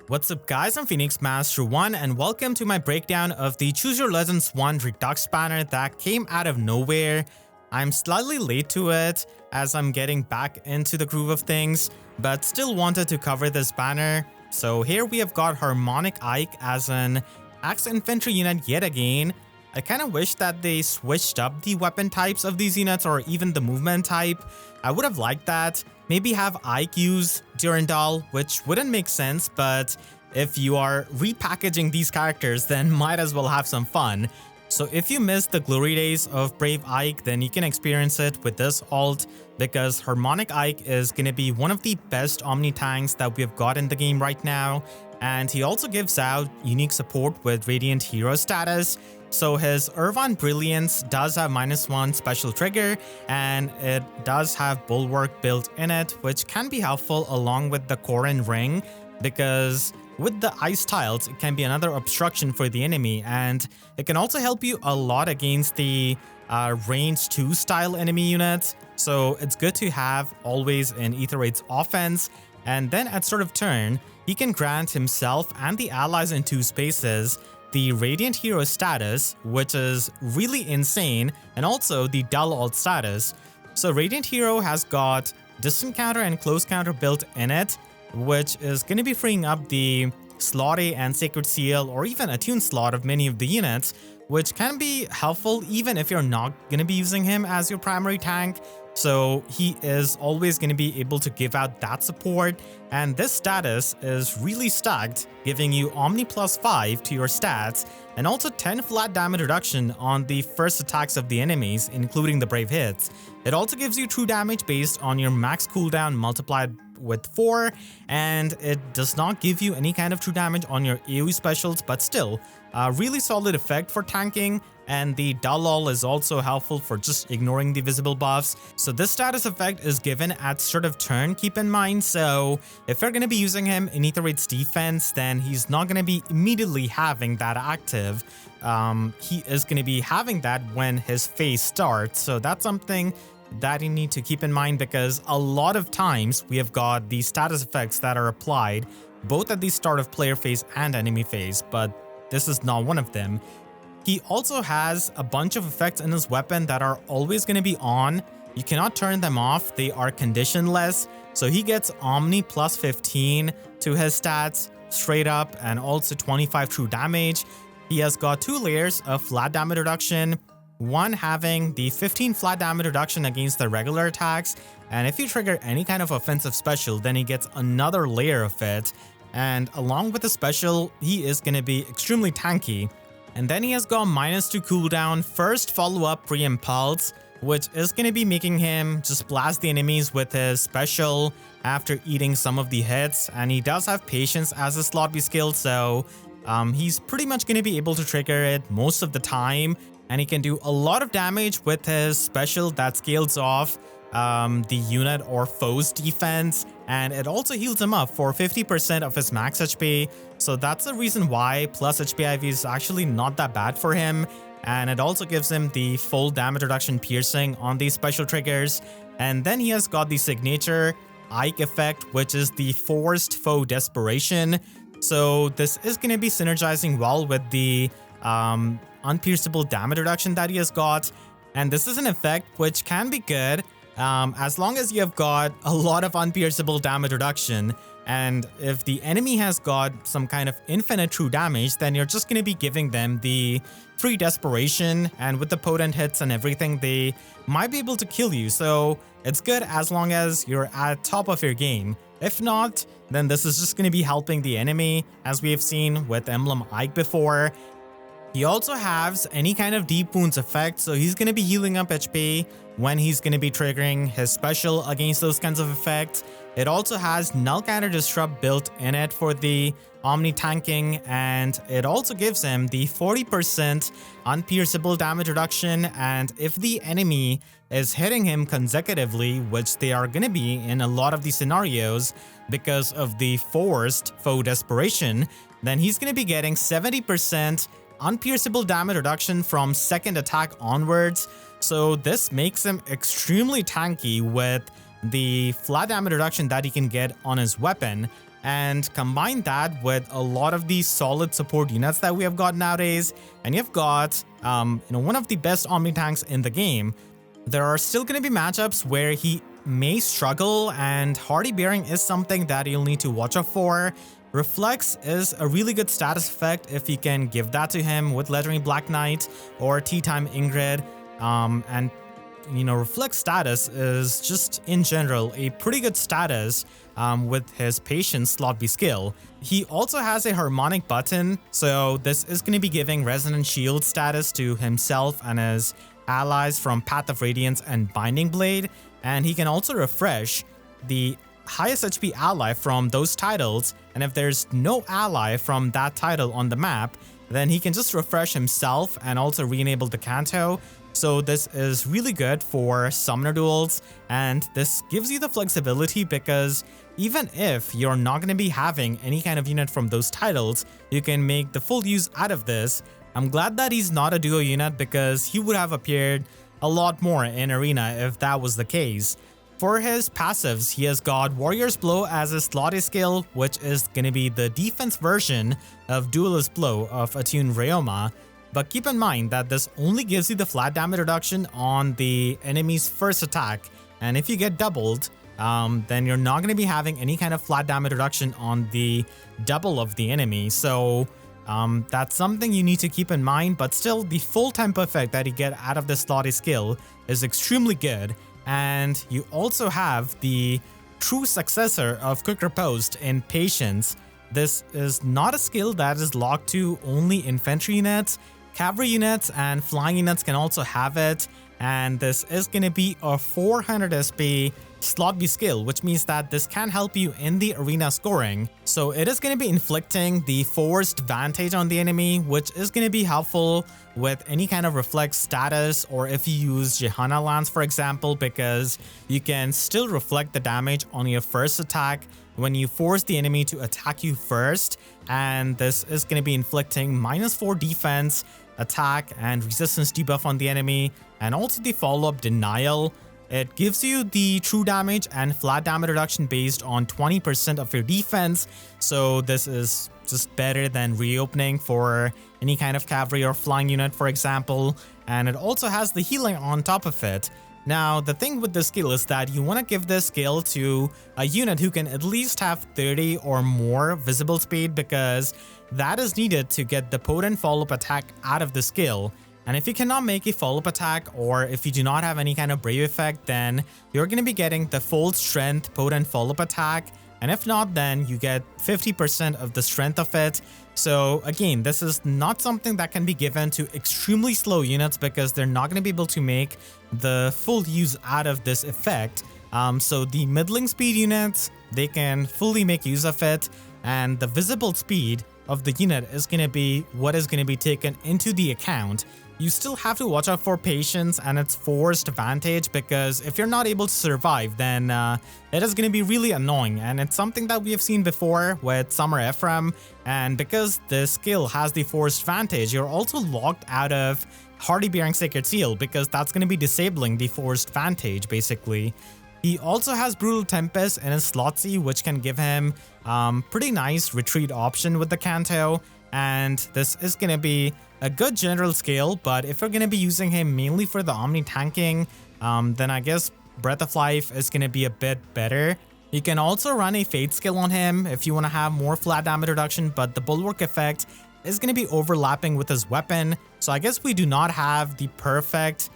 What's up guys, I'm Phoenix Master 1 and welcome to my breakdown of the Choose Your Legends 1 Redux banner that came out of nowhere. I'm slightly late to it as I'm getting back into the groove of things, but still wanted to cover this banner. So here we have got Harmonic Ike as an Axe Infantry unit yet again. I kind of wish that they switched up the weapon types of these units or even the movement type. I would have liked that. Maybe have Ike use Durandal, which wouldn't make sense, but if you are repackaging these characters, then might as well have some fun. So if you missed the glory days of Brave Ike, then you can experience it with this alt, because Harmonic Ike is going to be one of the best Omni tanks that we have got in the game right now. And he also gives out unique support with Radiant Hero status. So his Irvine Brilliance does have -1 special trigger, and it does have Bulwark built in it, which can be helpful along with the Korin Ring, because with the ice tiles, it can be another obstruction for the enemy, and it can also help you a lot against the range 2 style enemy units. So it's good to have always in Aether Raid's offense. And then at start of turn, he can grant himself and the allies in 2 spaces the Radiant Hero status, which is really insane, and also the Dull Alt status. So Radiant Hero has got Distant Counter and Close Counter built in it, which is going to be freeing up the Slot A and Sacred Seal or even Attune slot of many of the units, which can be helpful even if you're not going to be using him as your primary tank. So he is always going to be able to give out that support, and this status is really stacked, giving you Omni +5 to your stats and also 10 flat damage reduction on the first attacks of the enemies, including the brave hits. It also gives you true damage based on your max cooldown multiplied with 4, and it does not give you any kind of true damage on your AoE specials, but still a really solid effect for tanking. And the Dull All is also helpful for just ignoring the visible buffs. So this status effect is given at start of turn, keep in mind. So if you're going to be using him in Aether Raid's defense, then he's not going to be immediately having that active. He is going to be having that when his phase starts. So that's something that you need to keep in mind, because a lot of times we have got these status effects that are applied both at the start of player phase and enemy phase, but this is not one of them. He also has a bunch of effects in his weapon that are always going to be on. You cannot turn them off, they are conditionless. So he gets Omni +15 to his stats straight up, and also 25 true damage. He has got 2 layers of flat damage reduction, one having the 15 flat damage reduction against the regular attacks, and if you trigger any kind of offensive special, then he gets another layer of it. And along with the special, he is going to be extremely tanky. And then he has got -2 cooldown, first follow-up pre-impulse, which is going to be making him just blast the enemies with his special after eating some of the hits. And he does have patience as a slot B skill, so he's pretty much going to be able to trigger it most of the time. And he can do a lot of damage with his special that scales off the unit or foe's defense, and it also heals him up for 50% of his max HP. So that's the reason why plus HP IV is actually not that bad for him, and it also gives him the full damage reduction piercing on these special triggers. And then he has got the signature Ike effect, which is the forced foe desperation. So this is going to be synergizing well with the unpierceable damage reduction that he has got, and this is an effect which can be good as long as you have got a lot of unpierceable damage reduction. And if the enemy has got some kind of infinite true damage, then you're just going to be giving them the free desperation, and with the potent hits and everything, they might be able to kill you. So it's good as long as you're at top of your game. If not, then this is just going to be helping the enemy, as we have seen with Emblem Ike before. He also has any kind of deep wounds effect, so he's going to be healing up HP when he's going to be triggering his special against those kinds of effects. It also has Null Counter Disrupt built in it for the Omni tanking, and it also gives him the 40% unpierceable damage reduction. And if the enemy is hitting him consecutively, which they are going to be in a lot of these scenarios because of the forced foe desperation, then he's going to be getting 70% unpierceable damage reduction from second attack onwards. So this makes him extremely tanky with the flat damage reduction that he can get on his weapon. and combine that with a lot of these solid support units that we have got nowadays, and you've got one of the best Omni tanks in the game. There are still going to be matchups where he may struggle, and Hardy Bearing is something that you'll need to watch out for. Reflex is a really good status effect if you can give that to him with Legendary Black Knight or Tea-Time Ingrid, and Reflex status is just in general a pretty good status with his Patience slot B skill. He also has a Harmonic button, so this is going to be giving Resonant Shield status to himself and his allies from Path of Radiance and Binding Blade, and he can also refresh the highest HP ally from those titles, and if there's no ally from that title on the map, then he can just refresh himself and also re-enable the Kanto. So this is really good for summoner duels, and this gives you the flexibility because even if you're not going to be having any kind of unit from those titles, you can make the full use out of this. I'm glad that he's not a duo unit because he would have appeared a lot more in Arena if that was the case. For his passives, he has got Warrior's Blow as his slot A skill, which is going to be the defense version of Duelist Blow of Attune Ryoma. But keep in mind that this only gives you the flat damage reduction on the enemy's first attack, and if you get doubled, then you're not going to be having any kind of flat damage reduction on the double of the enemy. So that's something you need to keep in mind, but still the full tempo effect that you get out of this slot A skill is extremely good. And you also have the true successor of Quick Riposte in Patience. This is not a skill that is locked to only infantry units. Cavalry units and flying units can also have it, and this is going to be a 400 SP slot B skill, which means that this can help you in the arena scoring. So it is going to be inflicting the forced vantage on the enemy, which is going to be helpful with any kind of reflex status, or if you use Jehana Lance for example, because you can still reflect the damage on your first attack when you force the enemy to attack you first, and this is going to be inflicting -4 defense, attack, and resistance debuff on the enemy, and also the follow-up Denial. It gives you the true damage and flat damage reduction based on 20% of your defense, so this is just better than reopening for any kind of cavalry or flying unit for example, and it also has the healing on top of it. Now, the thing with this skill is that you want to give this skill to a unit who can at least have 30 or more visible speed, because that is needed to get the potent follow-up attack out of the skill. And if you cannot make a follow-up attack, or if you do not have any kind of brave effect, then you're going to be getting the full strength potent follow-up attack. And if not, then you get 50% of the strength of it. So again, this is not something that can be given to extremely slow units because they're not going to be able to make the full use out of this effect. So the middling speed units, they can fully make use of it, and the visible speed of the unit is going to be what is going to be taken into the account. You still have to watch out for Patience and its forced vantage, because if you're not able to survive, then it is going to be really annoying, and it's something that we have seen before with Summer Ephraim. And because this skill has the forced vantage, you're also locked out of Hardy Bearing Sacred Seal, because that's going to be disabling the forced vantage basically. He also has Brutal Tempest in his slot C, which can give him pretty nice retreat option with the Kanto, and this is going to be a good general skill. But if you're going to be using him mainly for the Omni tanking, then I guess Breath of Life is going to be a bit better. You can also run a Fate skill on him if you want to have more flat damage reduction, but the Bulwark effect is going to be overlapping with his weapon. So I guess we do not have the perfect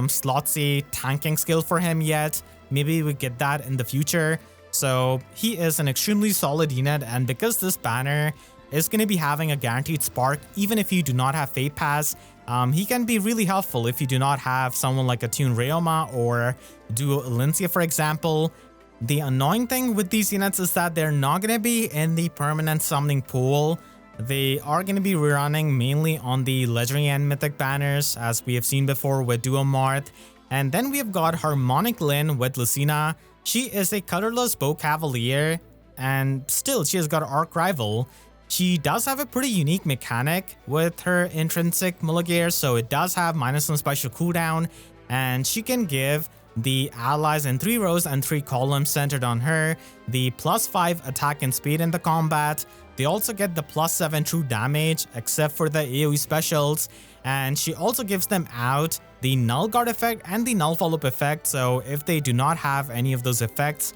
slot C tanking skill for him yet. Maybe we get that in the future. So he is an extremely solid unit, and because this banner is going to be having a guaranteed spark, even if you do not have Fate Pass, he can be really helpful if you do not have someone like Attune Ryoma or Duo Elincia, for example. The annoying thing with these units is that they're not going to be in the permanent summoning pool. They are going to be running mainly on the Legendary and Mythic banners, as we have seen before with Duo Marth. And then we have got Harmonic Lyn with Lucina. She is a colorless bow cavalier, and still she has got Arc Rival. She does have a pretty unique mechanic with her intrinsic Mulligear, so it does have -1 special cooldown, and she can give the allies in 3 rows and 3 columns centered on her, the +5 attack and speed in the combat. They also get the +7 true damage except for the AoE specials, and she also gives them out the null guard effect and the null follow-up effect. So if they do not have any of those effects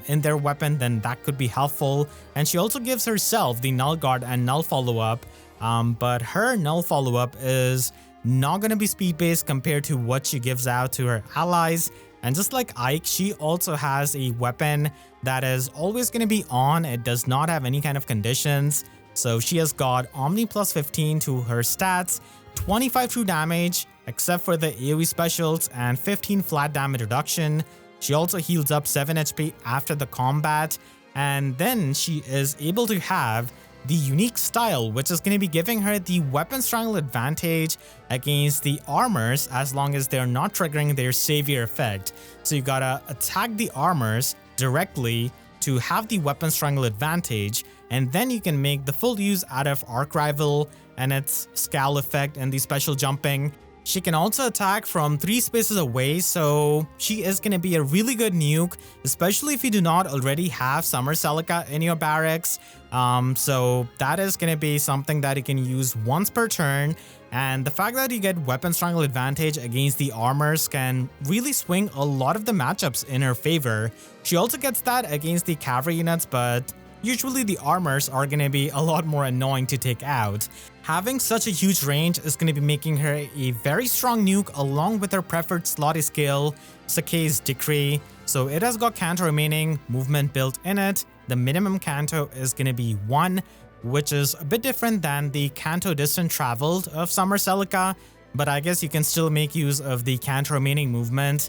in their weapon, then that could be helpful. And she also gives herself the null guard and null follow-up, but her null follow-up is not going to be speed based compared to what she gives out to her allies. And just like Ike, she also has a weapon that is always going to be on. It does not have any kind of conditions. So she has got Omni +15 to her stats, 25 true damage except for the AoE specials, and 15 flat damage reduction. She also heals up 7 HP after the combat, and then she is able to have the unique style, which is going to be giving her the weapon strangle advantage against the armors as long as they're not triggering their savior effect. So you gotta attack the armors directly to have the weapon strangle advantage, and then you can make the full use out of Arc Rival and its scowl effect and the special jumping. She can also attack from 3 spaces away, so she is going to be a really good nuke, especially if you do not already have Summer Celica in your barracks. So that is going to be something that you can use once per turn, and the fact that you get weapon strangle advantage against the armors can really swing a lot of the matchups in her favor. She also gets that against the cavalry units, but usually the armors are going to be a lot more annoying to take out. Having such a huge range is going to be making her a very strong nuke along with her preferred slotty skill, Sakei's Decree. So it has got Canto remaining movement built in it. The minimum Canto is going to be 1, which is a bit different than the Canto distant traveled of Summer Celica, but I guess you can still make use of the Canto remaining movement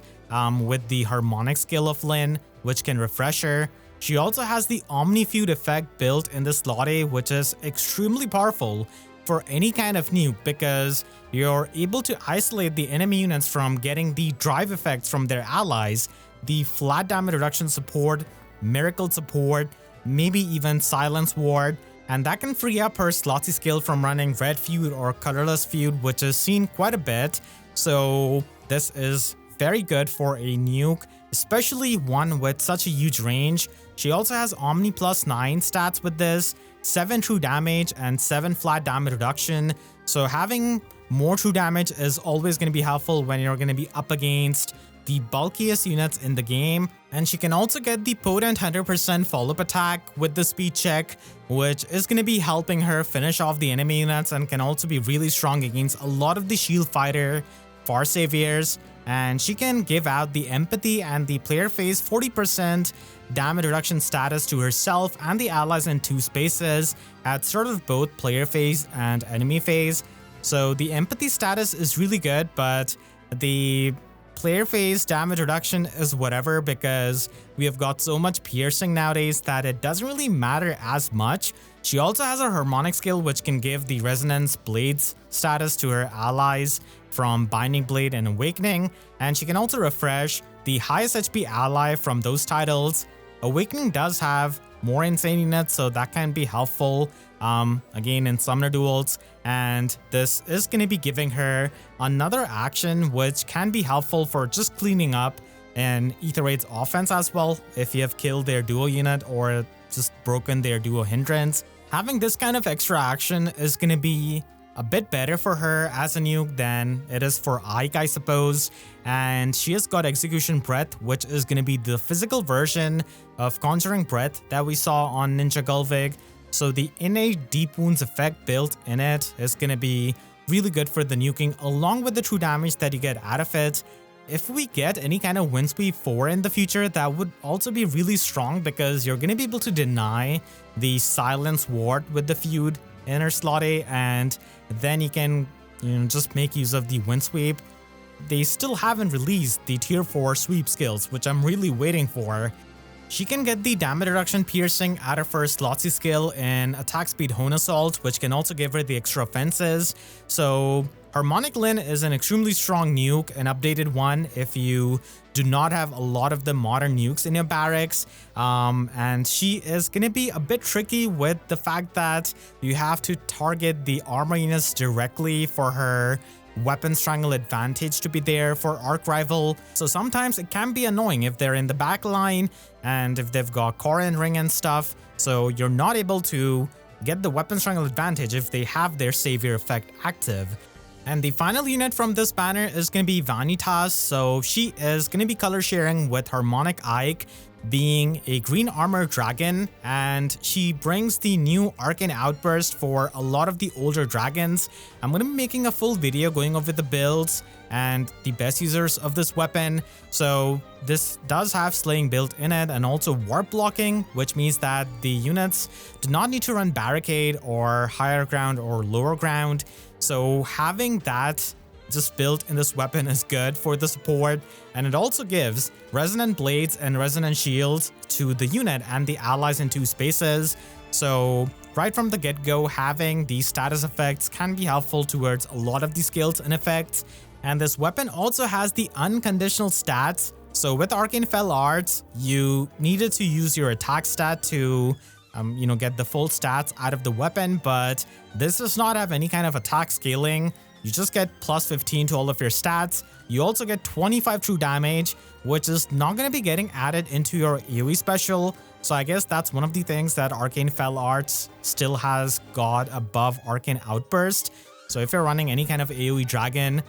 with the Harmonic skill of Lyn, which can refresh her. She also has the Omni Feud effect built in the slotty, which is extremely powerful for any kind of nuke because you're able to isolate the enemy units from getting the drive effects from their allies, the flat damage reduction support, miracle support, maybe even silence ward, and that can free up her slotty skill from running red feud or colorless feud, which is seen quite a bit. So this is very good for a nuke, especially one with such a huge range. She also has Omni +9 stats with this, 7 true damage and 7 flat damage reduction. So having more true damage is always going to be helpful when you're going to be up against the bulkiest units in the game. And she can also get the potent 100% follow-up attack with the speed check, which is going to be helping her finish off the enemy units and can also be really strong against a lot of the shield fighter Far Saviors. And she can give out the empathy and the player phase 40% damage reduction status to herself and the allies in 2 spaces at sort of both player phase and enemy phase. So the empathy status is really good, but the player phase damage reduction is whatever because we have got so much piercing nowadays that it doesn't really matter as much. She also has a harmonic skill which can give the resonance blades status to her allies from Binding Blade and Awakening, and she can also refresh the highest HP ally from those titles. Awakening does have more insane units, so that can be helpful again in summoner duels, and this is going to be giving her another action which can be helpful for just cleaning up in Ether Raid's offense as well if you have killed their duo unit or just broken their duo hindrance. Having this kind of extra action is going to be a bit better for her as a nuke than it is for Ike, I suppose. And she has got Execution Breath, which is going to be the physical version of Conjuring Breath that we saw on Ninja Gulvig. So the innate deep wounds effect built in it is going to be really good for the nuking along with the true damage that you get out of it. If we get any kind of Windsweep 4 in the future, that would also be really strong because you're going to be able to deny the Silence Ward with the feud in her slotty, and then you can just make use of the Windsweep. They still haven't released the tier 4 sweep skills, which I'm really waiting for. She can get the damage reduction piercing out of her Slotsy skill in attack speed Hone Assault, which can also give her the extra offenses. So Harmonic Lyn is an extremely strong nuke, an updated one if you do not have a lot of the modern nukes in your barracks. And she is going to be a bit tricky with the fact that you have to target the armor units directly for her weapon strangle advantage to be there for arc rival. So sometimes it can be annoying if they're in the back line and if they've got core and ring and stuff. So you're not able to get the weapon strangle advantage if they have their savior effect active. And the final unit from this banner is going to be Vanitas. So she is going to be color sharing with Harmonic Ike, being a green armor dragon, and she brings the new arcane outburst for a lot of the older dragons. I'm going to be making a full video going over the builds and the best users of this weapon. So this does have slaying built in it and also warp blocking, which means that the units do not need to run barricade or higher ground or lower ground. So having that just built in this weapon is good for the support, and it also gives resonant blades and resonant shields to the unit and the allies in 2 spaces. So right from the get-go, having these status effects can be helpful towards a lot of the skills and effects. And this weapon also has the unconditional stats. So with Arcane Fell Arts, you needed to use your attack stat to get the full stats out of the weapon, but this does not have any kind of attack scaling. You just get plus 15 to all of your stats. You also get 25 true damage, which is not going to be getting added into your AoE special. So I guess that's one of the things that Arcane Fell Arts still has got above Arcane Outburst. So if you're running any kind of AoE dragon,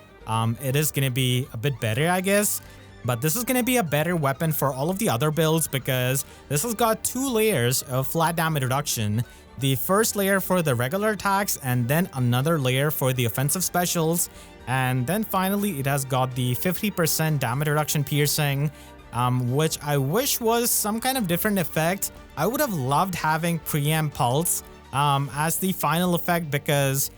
it is going to be a bit better, I guess. But this is going to be a better weapon for all of the other builds because this has got 2 layers of flat damage reduction. The first layer for the regular attacks and then another layer for the offensive specials. And then finally it has got the 50% damage reduction piercing, which I wish was some kind of different effect. I would have loved having preempt pulse as the final effect because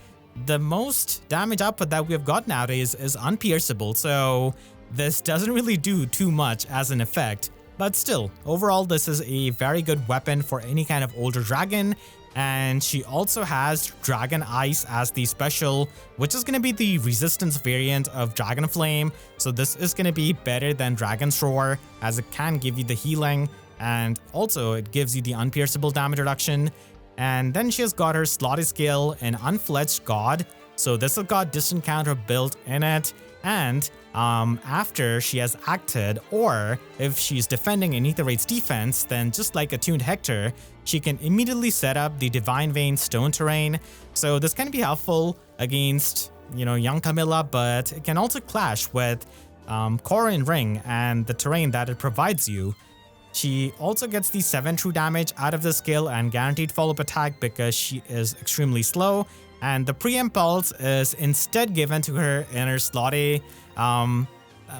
the most damage output that we have got nowadays is unpierceable. So this doesn't really do too much as an effect. But still, overall this is a very good weapon for any kind of older dragon. And she also has Dragon Ice as the special, which is going to be the resistance variant of Dragon Flame. So this is going to be better than Dragon's Roar as it can give you the healing and also it gives you the unpierceable damage reduction. And then she has got her slotted skill in Unfledged God. So this has got distant counter built in it. And after she has acted, or if she's defending an Ether Raid's defense, then just like Attuned Hector, she can immediately set up the Divine Vein Stone terrain. So this can be helpful against, young Camilla, but it can also clash with Core and Ring and the terrain that it provides you. She also gets the 7 true damage out of the skill and guaranteed follow-up attack because she is extremely slow. And the preempt pulse is instead given to her in her slotty,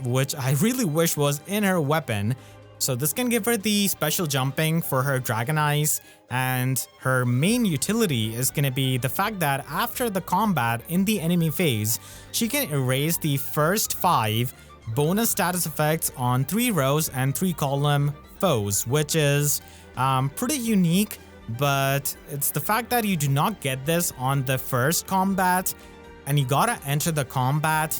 which I really wish was in her weapon. So this can give her the special jumping for her Dragon Eyes, and her main utility is going to be the fact that after the combat in the enemy phase, she can erase the first 5 bonus status effects on 3 rows and 3 column foes, which is pretty unique. But it's the fact that you do not get this on the first combat and you gotta enter the combat.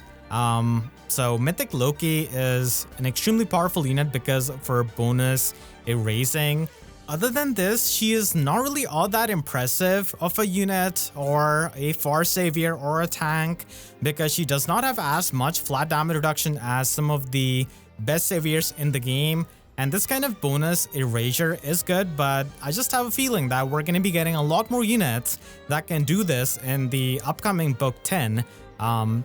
So Mythic Loki is an extremely powerful unit because of her bonus erasing. Other than this, she is not really all that impressive of a unit or a far savior or a tank because she does not have as much flat damage reduction as some of the best saviors in the game. And this kind of bonus erasure is good, but I just have a feeling that we're going to be getting a lot more units that can do this in the upcoming book 10.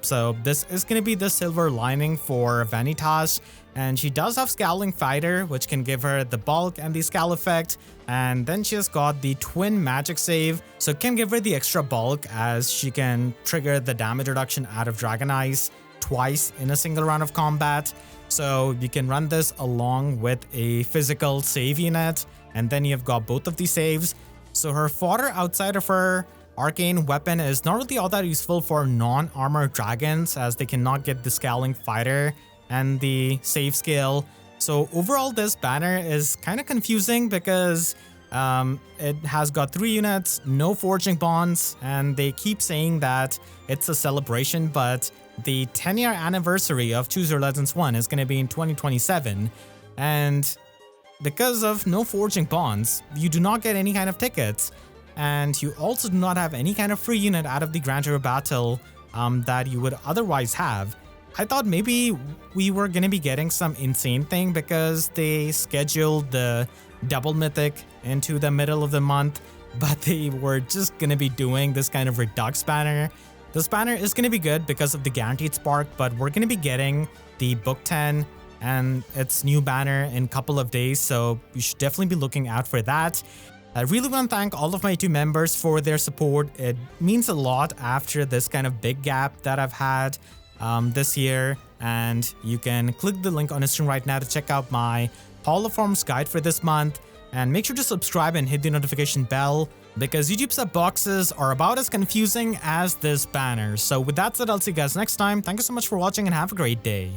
So this is going to be the silver lining for Vanitas, and she does have Scowling Fighter, which can give her the bulk and the scowl effect. And then she has got the twin magic save, so it can give her the extra bulk as she can trigger the damage reduction out of Dragon Eyes twice in a single round of combat. So you can run this along with a physical save unit, and then you've got both of these saves. So her fodder outside of her arcane weapon is not really all that useful for non-armor dragons as they cannot get the Scowling Fighter and the save skill. So overall this banner is kind of confusing because it has got 3 units, no forging bonds, and they keep saying that it's a celebration, but the 10-year anniversary of Choose Your Legends 1 is going to be in 2027, and because of no forging bonds, you do not get any kind of tickets, and you also do not have any kind of free unit out of the Grand Hero Battle that you would otherwise have. I thought maybe we were gonna be getting some insane thing because they scheduled the double mythic into the middle of the month, but they were just gonna be doing this kind of Redux banner. This banner is gonna be good because of the guaranteed spark, but we're gonna be getting the book 10 and its new banner in a couple of days, so you should definitely be looking out for that. I really want to thank all of my 2 members for their support. It means a lot after this kind of big gap that I've had this year, and you can click the link on the screen right now to check out my Hall of Forms guide for this month, and make sure to subscribe and hit the notification bell because YouTube sub boxes are about as confusing as this banner. So with that said, I'll see you guys next time. Thank you so much for watching and have a great day.